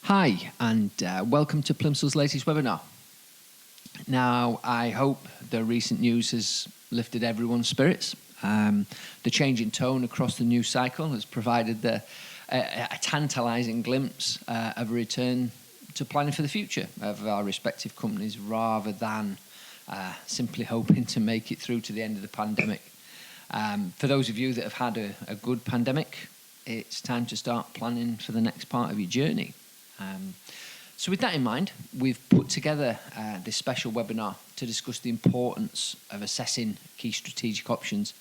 Hi, and welcome to Plimsoll's latest webinar. Now, I hope the recent news has lifted everyone's spirits. The change in tone across the news cycle has provided a tantalising glimpse of a return to planning for the future of our respective companies rather than simply hoping to make it through to the end of the pandemic. For those of you that have had a good pandemic, it's time to start planning for the next part of your journey. So with that in mind, we've put together this special webinar to discuss the importance of assessing key strategic options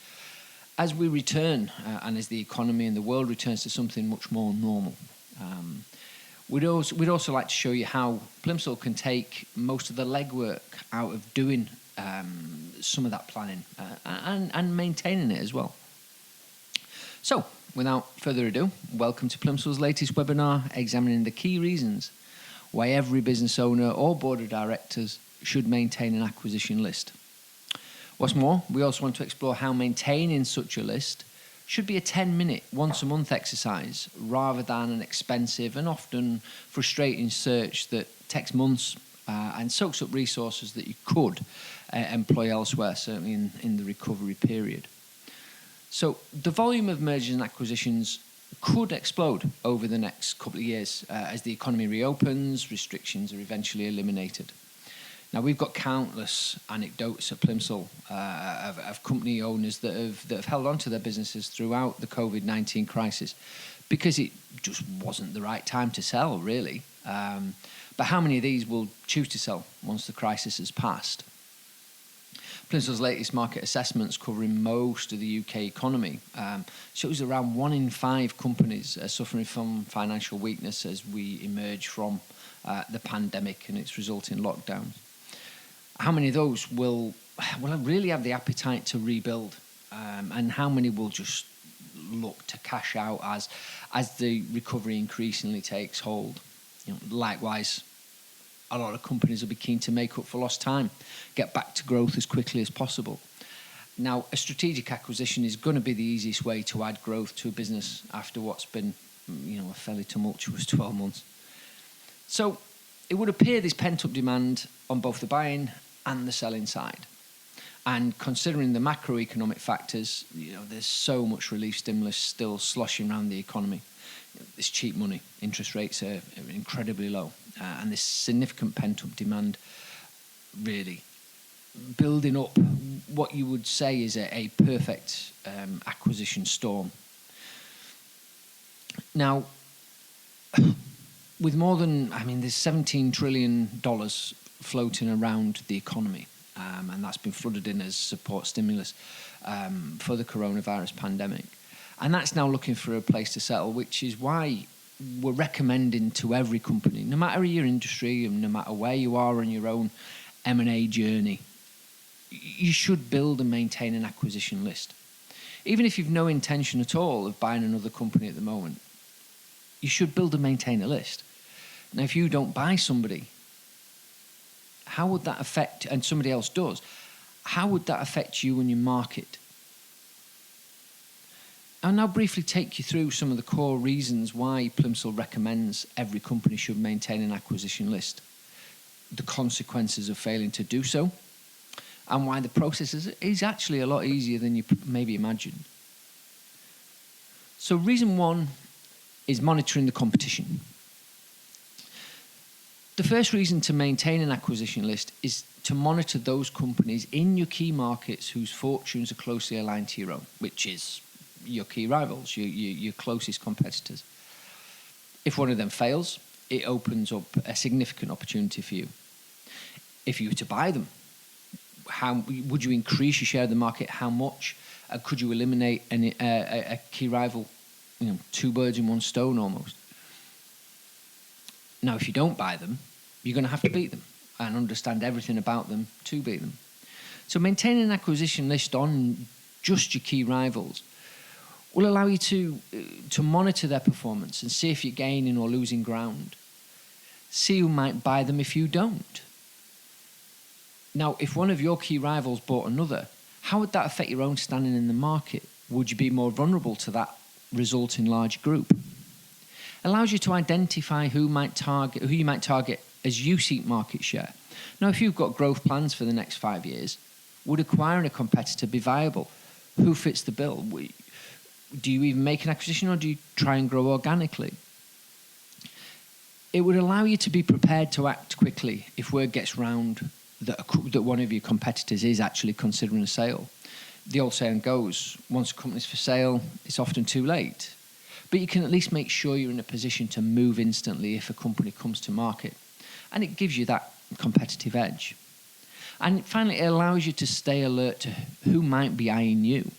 as we return and as the economy and the world returns to something much more normal. We'd also like to show you how Plimsoll can take most of the legwork out of doing some of that planning and maintaining it as well. So, without further ado, welcome to Plimsoll's latest webinar examining the key reasons why every business owner or board of directors should maintain an acquisition list. What's more, we also want to explore how maintaining such a list should be a 10-minute, once-a-month exercise rather than an expensive and often frustrating search that takes months and soaks up resources that you could employ elsewhere, certainly in the recovery period. So the volume of mergers and acquisitions could explode over the next couple of years as the economy reopens, restrictions are eventually eliminated. Now, we've got countless anecdotes at Plimsoll of company owners that have held on to their businesses throughout the COVID-19 crisis because it just wasn't the right time to sell, really. But how many of these will choose to sell once the crisis has passed? Plimsoll's latest market assessments covering most of the UK economy shows around 1 in 5 companies are suffering from financial weakness as we emerge from the pandemic and its resulting lockdowns. How many of those will really have the appetite to rebuild, and how many will just look to cash out as the recovery increasingly takes hold? Likewise, a lot of companies will be keen to make up for lost time, get back to growth as quickly as possible. Now, a strategic acquisition is going to be the easiest way to add growth to a business after what's been, a fairly tumultuous 12 months. So it would appear there's pent-up demand on both the buying and the selling side. And considering the macroeconomic factors, there's so much relief stimulus still sloshing around the economy. This cheap money, interest rates are incredibly low, and this significant pent-up demand really building up what you would say is a perfect acquisition storm. Now, with more than, there's $17 trillion floating around the economy, and that's been flooded in as support stimulus for the coronavirus pandemic. And that's now looking for a place to settle, which is why we're recommending to every company, no matter your industry and no matter where you are on your own M&A journey, you should build and maintain an acquisition list. Even if you've no intention at all of buying another company at the moment, you should build and maintain a list. Now, if you don't buy somebody, how would that affect, and somebody else does, how would that affect you and your market? I'll now briefly take you through some of the core reasons why Plimsoll recommends every company should maintain an acquisition list, the consequences of failing to do so, and why the process is actually a lot easier than you maybe imagined. So reason 1 is monitoring the competition. The first reason to maintain an acquisition list is to monitor those companies in your key markets whose fortunes are closely aligned to your own, which is your key rivals, your closest competitors. If one of them fails, it opens up a significant opportunity for you. If you were to buy them, how would you increase your share of the market? How much? Could you eliminate a key rival? 2 birds in 1 stone almost. Now, if you don't buy them, you're going to have to beat them and understand everything about them to beat them. So maintaining an acquisition list on just your key rivals will allow you to monitor their performance and see if you're gaining or losing ground. See who might buy them if you don't. Now, if one of your key rivals bought another, how would that affect your own standing in the market? Would you be more vulnerable to that resulting large group? allows you to identify who you might target as you seek market share. Now, if you've got growth plans for the next 5 years, would acquiring a competitor be viable? Who fits the bill? Do you even make an acquisition, or do you try and grow organically? It would allow you to be prepared to act quickly if word gets round that one of your competitors is actually considering a sale. The old saying goes, once a company's for sale, it's often too late. But you can at least make sure you're in a position to move instantly if a company comes to market. And it gives you that competitive edge. And finally, it allows you to stay alert to who might be eyeing you.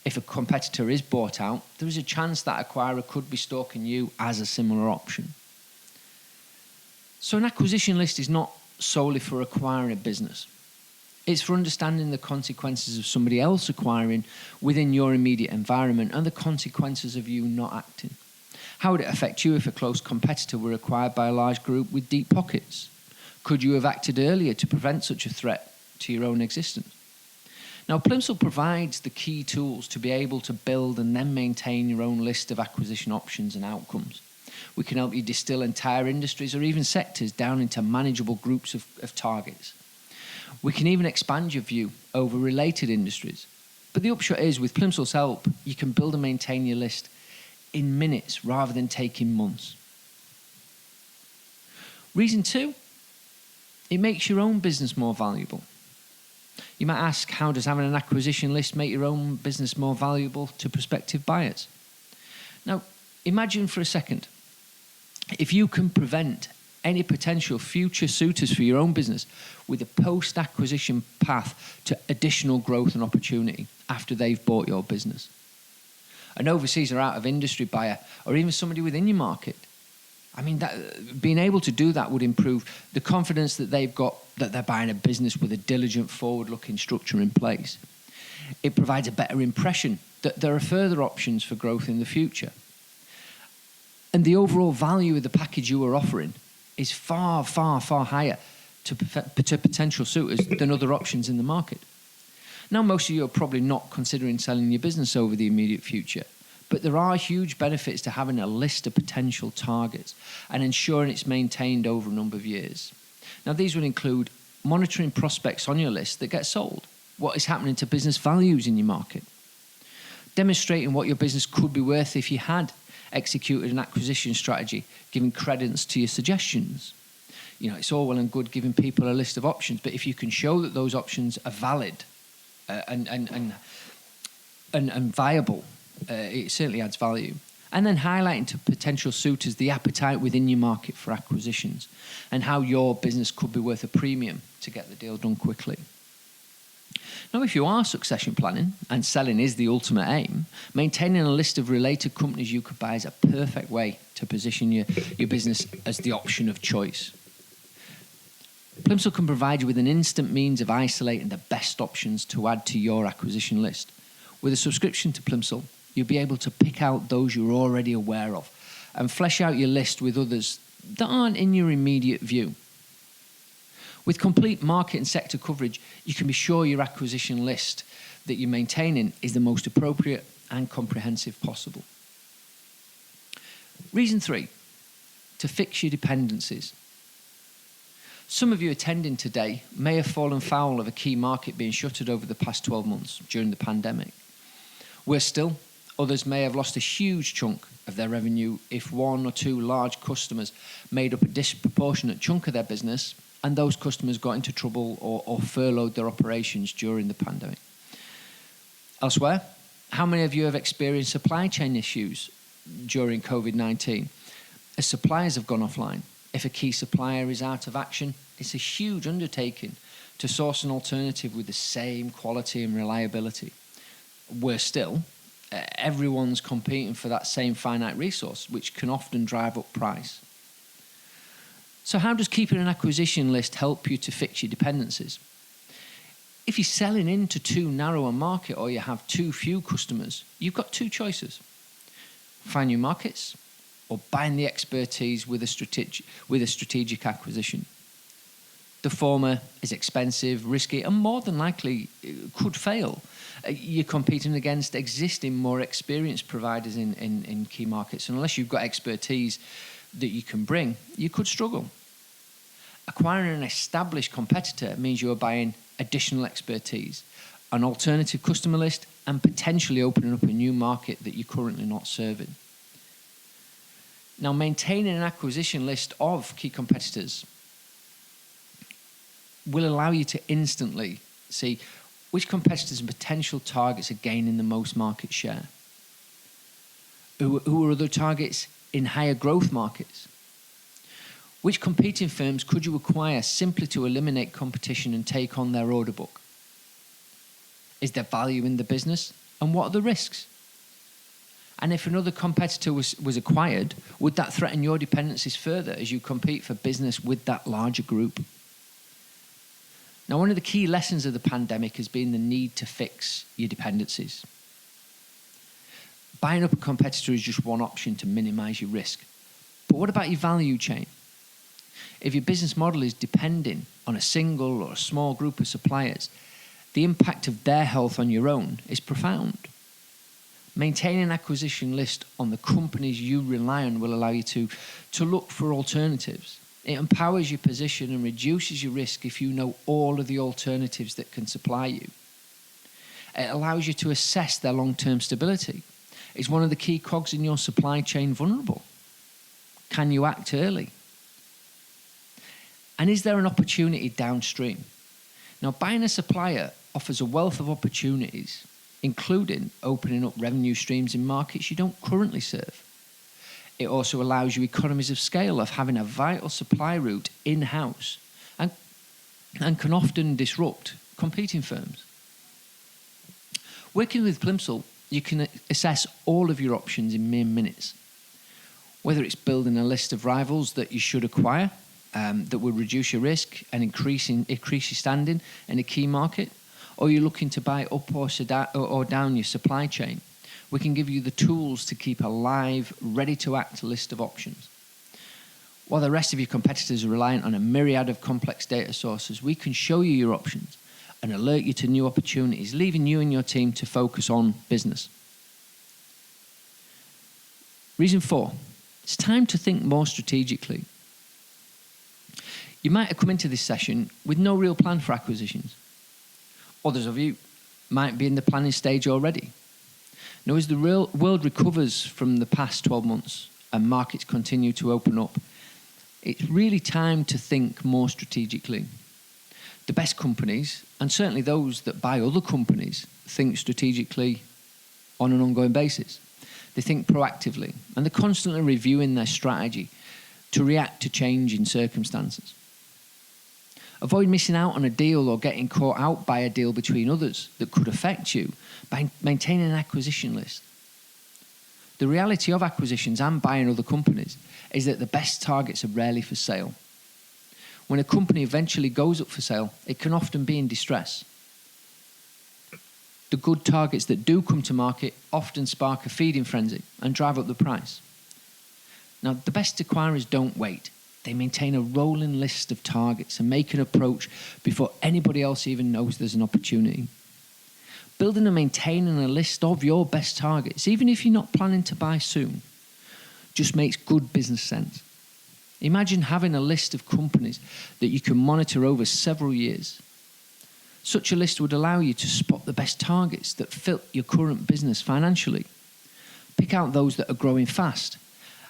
If a competitor is bought out, there is a chance that acquirer could be stalking you as a similar option. So an acquisition list is not solely for acquiring a business. It's for understanding the consequences of somebody else acquiring within your immediate environment and the consequences of you not acting. How would it affect you if a close competitor were acquired by a large group with deep pockets? Could you have acted earlier to prevent such a threat to your own existence? Now, Plimsoll provides the key tools to be able to build and then maintain your own list of acquisition options and outcomes. We can help you distill entire industries or even sectors down into manageable groups of targets. We can even expand your view over related industries. But the upshot is, with Plimsoll's help, you can build and maintain your list in minutes rather than taking months. Reason 2, it makes your own business more valuable. You might ask, how does having an acquisition list make your own business more valuable to prospective buyers? Now, imagine for a second, if you can prevent any potential future suitors for your own business with a post-acquisition path to additional growth and opportunity after they've bought your business. An overseas or out-of-industry buyer, or even somebody within your market. I mean, being able to do that would improve the confidence that they've got that they're buying a business with a diligent, forward-looking structure in place. It provides a better impression that there are further options for growth in the future. And the overall value of the package you are offering is far, far, far higher to potential suitors than other options in the market. Now, most of you are probably not considering selling your business over the immediate future, but there are huge benefits to having a list of potential targets and ensuring it's maintained over a number of years. Now, these would include monitoring prospects on your list that get sold, what is happening to business values in your market, demonstrating what your business could be worth if you had executed an acquisition strategy, giving credence to your suggestions. You know, it's all well and good giving people a list of options, but if you can show that those options are valid and viable, it certainly adds value. And then highlighting to potential suitors the appetite within your market for acquisitions and how your business could be worth a premium to get the deal done quickly. Now, if you are succession planning, and selling is the ultimate aim, maintaining a list of related companies you could buy is a perfect way to position your business as the option of choice. Plimsoll can provide you with an instant means of isolating the best options to add to your acquisition list. With a subscription to Plimsoll, you'll be able to pick out those you're already aware of and flesh out your list with others that aren't in your immediate view. With complete market and sector coverage, you can be sure your acquisition list that you're maintaining is the most appropriate and comprehensive possible. Reason 3, to fix your dependencies. Some of you attending today may have fallen foul of a key market being shuttered over the past 12 months during the pandemic. Worse still, others may have lost a huge chunk of their revenue if one or two large customers made up a disproportionate chunk of their business and those customers got into trouble or furloughed their operations during the pandemic. Elsewhere, how many of you have experienced supply chain issues during COVID-19? As suppliers have gone offline, if a key supplier is out of action, it's a huge undertaking to source an alternative with the same quality and reliability. Worse still, everyone's competing for that same finite resource, which can often drive up price. So how does keeping an acquisition list help you to fix your dependencies? If you're selling into too narrow a market or you have too few customers, you've got two choices. Find new markets or bind the expertise with a strategic acquisition. The former is expensive, risky, and more than likely could fail. You're competing against existing, more experienced providers in key markets. And unless you've got expertise that you can bring, you could struggle. Acquiring an established competitor means you're buying additional expertise, an alternative customer list, and potentially opening up a new market that you're currently not serving. Now, maintaining an acquisition list of key competitors will allow you to instantly see which competitors and potential targets are gaining the most market share. Who are other targets in higher growth markets? Which competing firms could you acquire simply to eliminate competition and take on their order book? Is there value in the business? And what are the risks? And if another competitor was acquired, would that threaten your dependencies further as you compete for business with that larger group? Now, one of the key lessons of the pandemic has been the need to fix your dependencies. Buying up a competitor is just one option to minimize your risk. But what about your value chain? If your business model is depending on a single or a small group of suppliers, the impact of their health on your own is profound. Maintaining an acquisition list on the companies you rely on will allow you to look for alternatives. It empowers your position and reduces your risk if you know all of the alternatives that can supply you. It allows you to assess their long-term stability. Is one of the key cogs in your supply chain vulnerable? Can you act early? And is there an opportunity downstream? Now, buying a supplier offers a wealth of opportunities, including opening up revenue streams in markets you don't currently serve. It also allows you economies of scale of having a vital supply route in-house and can often disrupt competing firms. Working with Plimsoll, you can assess all of your options in mere minutes. Whether it's building a list of rivals that you should acquire, that will reduce your risk and increase your standing in a key market, or you're looking to buy up or down your supply chain, we can give you the tools to keep a live, ready-to-act list of options. While the rest of your competitors are reliant on a myriad of complex data sources, we can show you your options and alert you to new opportunities, leaving you and your team to focus on business. Reason 4, it's time to think more strategically. You might have come into this session with no real plan for acquisitions. Others of you might be in the planning stage already. Now, as the real world recovers from the past 12 months and markets continue to open up, it's really time to think more strategically. The best companies, and certainly those that buy other companies, think strategically on an ongoing basis. They think proactively, and they're constantly reviewing their strategy to react to changing circumstances. Avoid missing out on a deal or getting caught out by a deal between others that could affect you by maintaining an acquisition list. The reality of acquisitions and buying other companies is that the best targets are rarely for sale. When a company eventually goes up for sale, it can often be in distress. The good targets that do come to market often spark a feeding frenzy and drive up the price. Now, the best acquirers don't wait. They maintain a rolling list of targets and make an approach before anybody else even knows there's an opportunity. Building and maintaining a list of your best targets, even if you're not planning to buy soon, just makes good business sense. Imagine having a list of companies that you can monitor over several years. Such a list would allow you to spot the best targets that fit your current business financially. Pick out those that are growing fast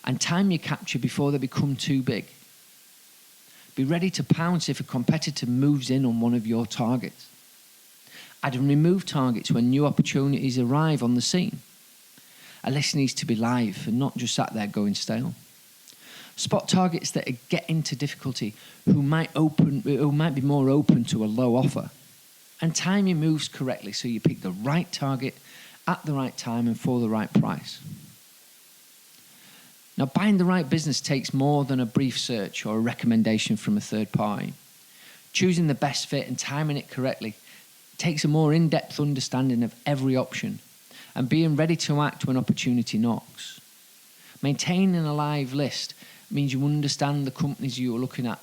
and time your capture before they become too big. Be ready to pounce if a competitor moves in on one of your targets. Add and remove targets when new opportunities arrive on the scene. A list needs to be live and not just sat there going stale. Spot targets that are getting into difficulty who might be more open to a low offer. And time your moves correctly so you pick the right target at the right time and for the right price. Now, buying the right business takes more than a brief search or a recommendation from a third party. Choosing the best fit and timing it correctly takes a more in-depth understanding of every option and being ready to act when opportunity knocks. Maintaining a live list means you understand the companies you are looking at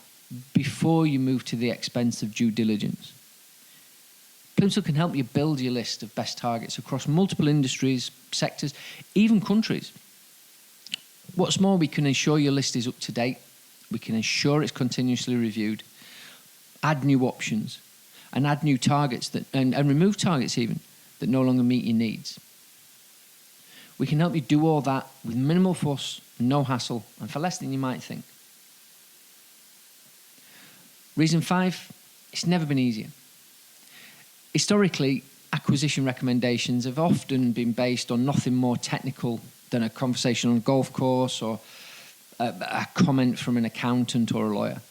before you move to the expense of due diligence. Plimsoll can help you build your list of best targets across multiple industries, sectors, even countries. What's more, we can ensure your list is up to date. We can ensure it's continuously reviewed, add new options, and add new targets and remove targets even that no longer meet your needs. We can help you do all that with minimal fuss, no hassle, and for less than you might think. Reason 5, it's never been easier. Historically, acquisition recommendations have often been based on nothing more technical than a conversation on a golf course or a comment from an accountant or a lawyer.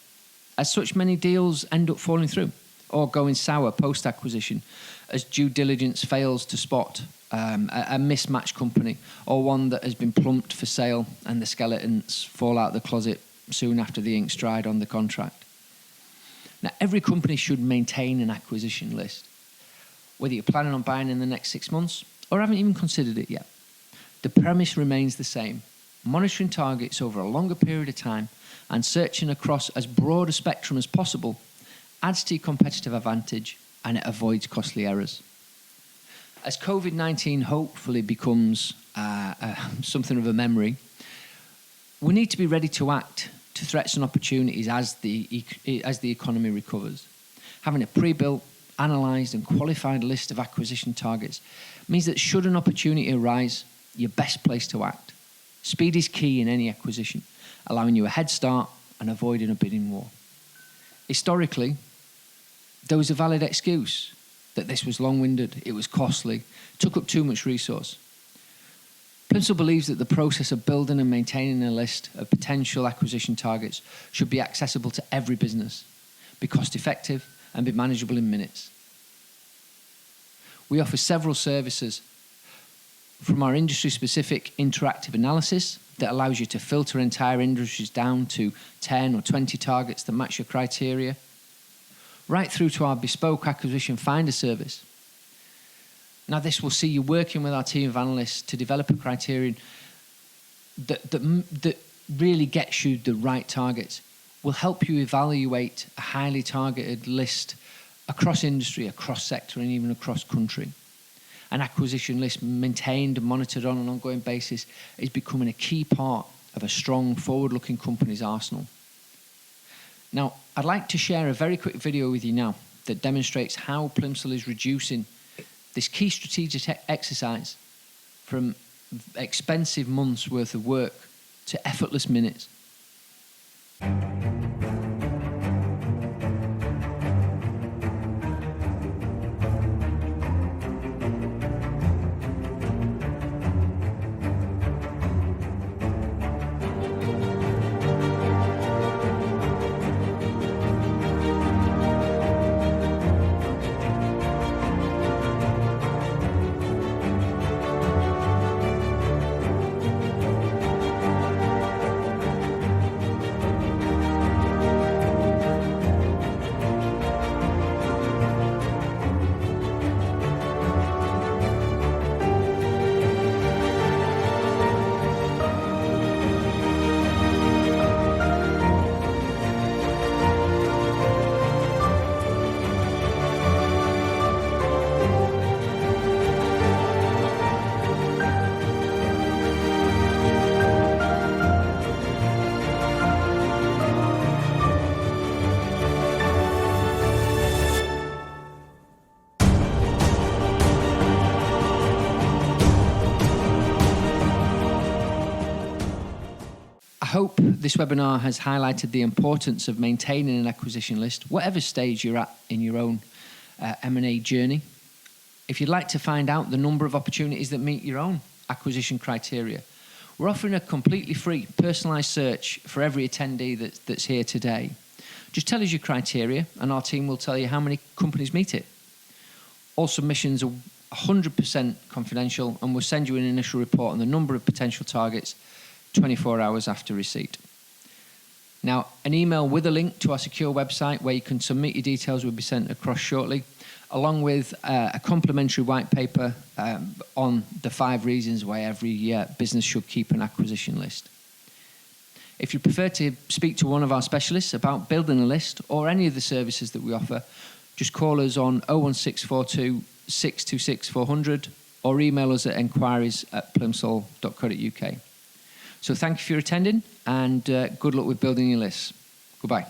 As such, many deals end up falling through or going sour post-acquisition as due diligence fails to spot a mismatched company or one that has been plumped for sale and the skeletons fall out the closet soon after the ink's dried on the contract. Now, every company should maintain an acquisition list, whether you're planning on buying in the next 6 months or haven't even considered it yet. The premise remains the same: monitoring targets over a longer period of time and searching across as broad a spectrum as possible adds to your competitive advantage and it avoids costly errors. As COVID-19 hopefully becomes something of a memory, we need to be ready to act to threats and opportunities as the economy recovers. Having a pre-built, analysed and qualified list of acquisition targets means that should an opportunity arise, you're best placed to act. Speed is key in any acquisition, allowing you a head start and avoiding a bidding war. Historically, there was a valid excuse that this was long-winded, it was costly, took up too much resource. Plimsoll believes that the process of building and maintaining a list of potential acquisition targets should be accessible to every business, be cost-effective, and be manageable in minutes. We offer several services, from our industry-specific interactive analysis that allows you to filter entire industries down to 10 or 20 targets that match your criteria, right through to our bespoke acquisition finder service. Now, this will see you working with our team of analysts to develop a criterion that really gets you the right targets, will help you evaluate a highly targeted list across industry, across sector, and even across country. An acquisition list maintained and monitored on an ongoing basis is becoming a key part of a strong, forward-looking company's arsenal. Now, I'd like to share a very quick video with you now that demonstrates how Plimsoll is reducing this key strategic exercise from expensive months' worth of work to effortless minutes. I hope this webinar has highlighted the importance of maintaining an acquisition list, whatever stage you're at in your own M&A journey. If you'd like to find out the number of opportunities that meet your own acquisition criteria, we're offering a completely free, personalised search for every attendee that's here today. Just tell us your criteria and our team will tell you how many companies meet it. All submissions are 100% confidential and we'll send you an initial report on the number of potential targets 24 hours after receipt. Now, an email with a link to our secure website where you can submit your details will be sent across shortly, along with a complimentary white paper on the 5 reasons why every business should keep an acquisition list. If you prefer to speak to one of our specialists about building a list or any of the services that we offer, just call us on 01642 626 400 or email us at enquiries@plimsoll.co.uk. So thank you for your attending, and good luck with building your lists. Goodbye.